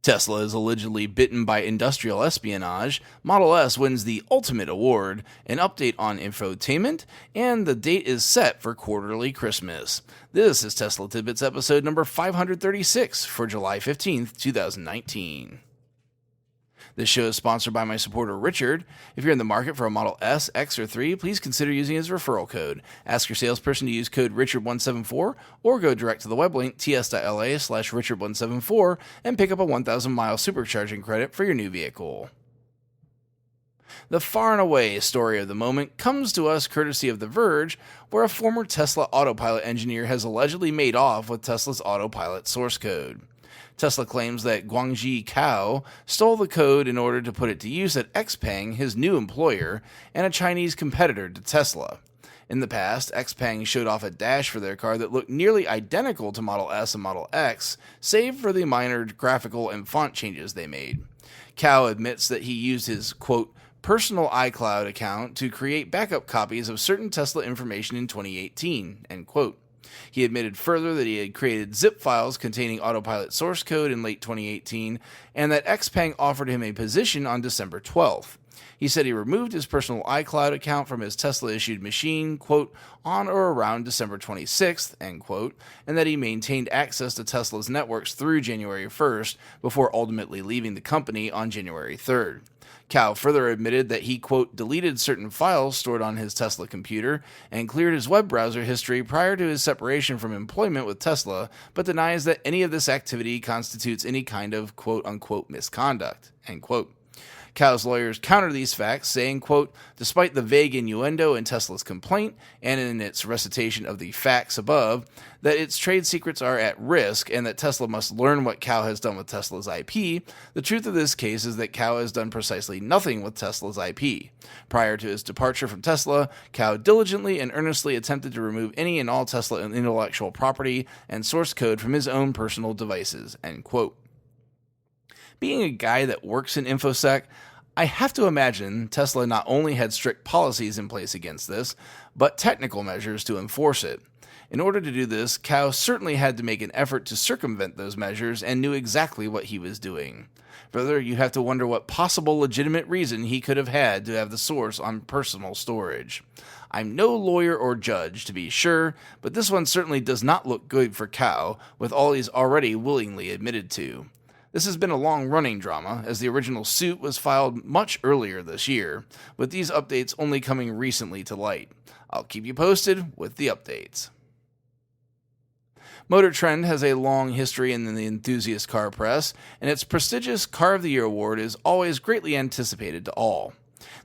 Tesla is allegedly bitten by industrial espionage, Model S wins the ultimate award, an update on infotainment, and the date is set for quarterly Christmas. This is Tesla Tidbits episode number 536 for July 15th, 2019. This show is sponsored by my supporter Richard. If you're in the market for a Model S, X, or 3, please consider using his referral code. Ask your salesperson to use code Richard174 or go direct to the web link ts.la/Richard174 and pick up a 1,000-mile supercharging credit for your new vehicle. The far and away story of the moment comes to us courtesy of The Verge, where a former Tesla Autopilot engineer has allegedly made off with Tesla's Autopilot source code. Tesla claims that Guangxi Cao stole the code in order to put it to use at XPeng, his new employer, and a Chinese competitor to Tesla. In the past, XPeng showed off a dash for their car that looked nearly identical to Model S and Model X, save for the minor graphical and font changes they made. Cao admits that he used his, quote, personal iCloud account to create backup copies of certain Tesla information in 2018, end quote. He admitted further that he had created zip files containing Autopilot source code in late 2018 and that XPeng offered him a position on December 12th. He said he removed his personal iCloud account from his Tesla-issued machine, quote, on or around December 26th, end quote, and that he maintained access to Tesla's networks through January 1st before ultimately leaving the company on January 3rd. Cao further admitted that he, quote, deleted certain files stored on his Tesla computer and cleared his web browser history prior to his separation from employment with Tesla, but denies that any of this activity constitutes any kind of, quote-unquote, misconduct, end quote. Cao's lawyers counter these facts, saying, quote, despite the vague innuendo in Tesla's complaint and in its recitation of the facts above, that its trade secrets are at risk and that Tesla must learn what Cao has done with Tesla's IP, the truth of this case is that Cao has done precisely nothing with Tesla's IP. Prior to his departure from Tesla, Cao diligently and earnestly attempted to remove any and all Tesla intellectual property and source code from his own personal devices, end quote. Being a guy that works in InfoSec, I have to imagine Tesla not only had strict policies in place against this, but technical measures to enforce it. In order to do this, Cao certainly had to make an effort to circumvent those measures and knew exactly what he was doing. Further, you have to wonder what possible legitimate reason he could have had to have the source on personal storage. I'm no lawyer or judge, to be sure, but this one certainly does not look good for Cao, with all he's already willingly admitted to. This has been a long-running drama, as the original suit was filed much earlier this year, with these updates only coming recently to light. I'll keep you posted with the updates. Motor Trend has a long history in the enthusiast car press, and its prestigious Car of the Year award is always greatly anticipated to all.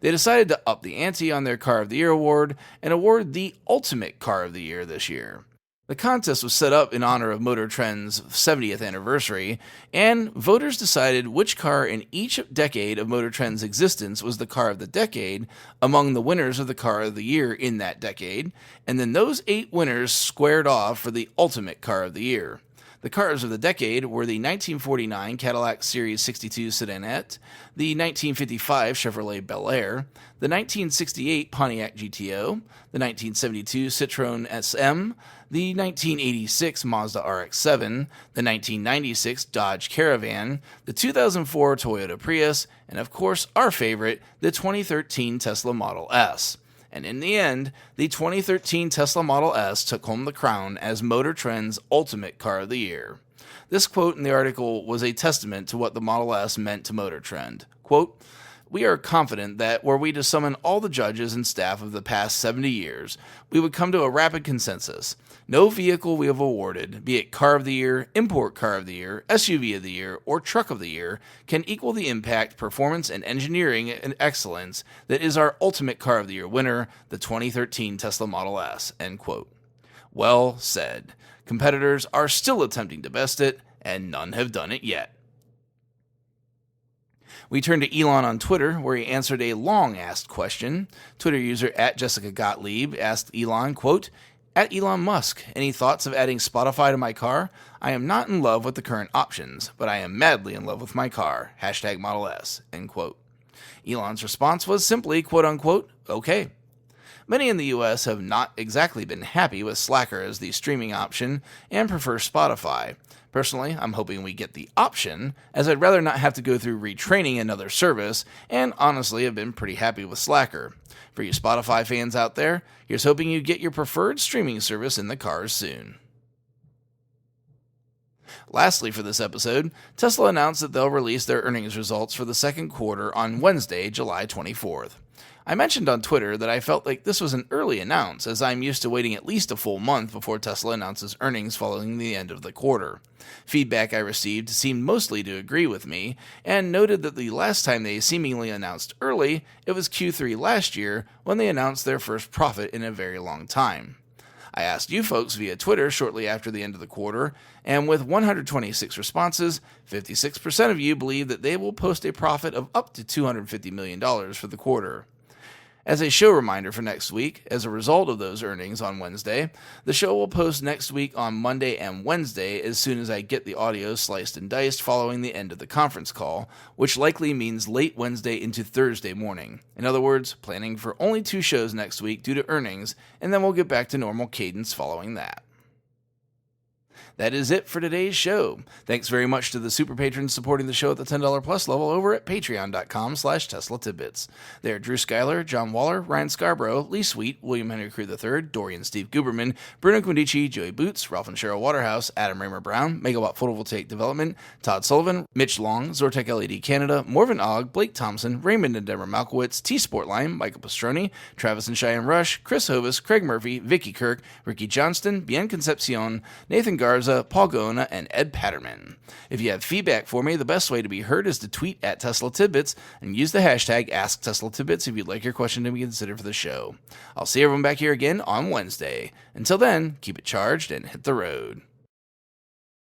They decided to up the ante on their Car of the Year award and award the ultimate Car of the Year this year. The contest was set up in honor of Motor Trend's 70th anniversary, and voters decided which car in each decade of Motor Trend's existence was the car of the decade among the winners of the Car of the Year in that decade, and then those 8 winners squared off for the ultimate Car of the Year. The cars of the decade were the 1949 Cadillac Series 62 Sedanette, the 1955 Chevrolet Bel Air, the 1968 Pontiac GTO, the 1972 Citroën SM, the 1986 Mazda RX-7, the 1996 Dodge Caravan, the 2004 Toyota Prius, and of course our favorite, the 2013 Tesla Model S. And in the end, the 2013 Tesla Model S took home the crown as Motor Trend's ultimate car of the year. This quote in the article was a testament to what the Model S meant to Motor Trend. Quote, we are confident that were we to summon all the judges and staff of the past 70 years, we would come to a rapid consensus. No vehicle we have awarded, be it Car of the Year, Import Car of the Year, SUV of the Year, or Truck of the Year, can equal the impact, performance, and engineering and excellence that is our ultimate Car of the Year winner, the 2013 Tesla Model S, end quote. Well said. Competitors are still attempting to best it, and none have done it yet. We turn to Elon on Twitter, where he answered a long-asked question. Twitter user @JessicaGottlieb asked Elon, quote, At Elon Musk, any thoughts of adding Spotify to my car? I am not in love with the current options, but I am madly in love with my car. #Model S, end quote. Elon's response was simply, quote unquote, okay. Many in the US have not exactly been happy with Slacker as the streaming option and prefer Spotify. Personally, I'm hoping we get the option, as I'd rather not have to go through retraining another service, and honestly have been pretty happy with Slacker. For you Spotify fans out there, here's hoping you get your preferred streaming service in the cars soon. Lastly, for this episode, Tesla announced that they'll release their earnings results for the second quarter on Wednesday, July 24th. I mentioned on Twitter that I felt like this was an early announce, as I'm used to waiting at least a full month before Tesla announces earnings following the end of the quarter. Feedback I received seemed mostly to agree with me, and noted that the last time they seemingly announced early, it was Q3 last year when they announced their first profit in a very long time. I asked you folks via Twitter shortly after the end of the quarter, and with 126 responses, 56% of you believe that they will post a profit of up to $250 million for the quarter. As a show reminder for next week, as a result of those earnings on Wednesday, the show will post next week on Monday and Wednesday as soon as I get the audio sliced and diced following the end of the conference call, which likely means late Wednesday into Thursday morning. In other words, planning for only 2 shows next week due to earnings, and then we'll get back to normal cadence following that. That is it for today's show. Thanks very much to the super patrons supporting the show at the $10 plus level over at patreon.com/Tesla Tidbits. They are Drew Schuyler, John Waller, Ryan Scarborough, Lee Sweet, William Henry Crew III, Dorian Steve Guberman, Bruno Quindici, Joey Boots, Ralph and Cheryl Waterhouse, Adam Raymer Brown, Megawatt Photovoltaic Development, Todd Sullivan, Mitch Long, Zortec LED Canada, Morven Ogg, Blake Thompson, Raymond and Deborah Malkowitz, T Sportline, Michael Pastroni, Travis and Cheyenne Rush, Chris Hovis, Craig Murphy, Vicky Kirk, Ricky Johnston, Bien Concepcion, Nathan Garza, Paul Gona, and Ed Patterman. If you have feedback for me, the best way to be heard is to tweet at Tesla Tidbits and use the hashtag AskTeslaTidbits if you'd like your question to be considered for the show. I'll see everyone back here again on Wednesday. Until then, keep it charged and hit the road.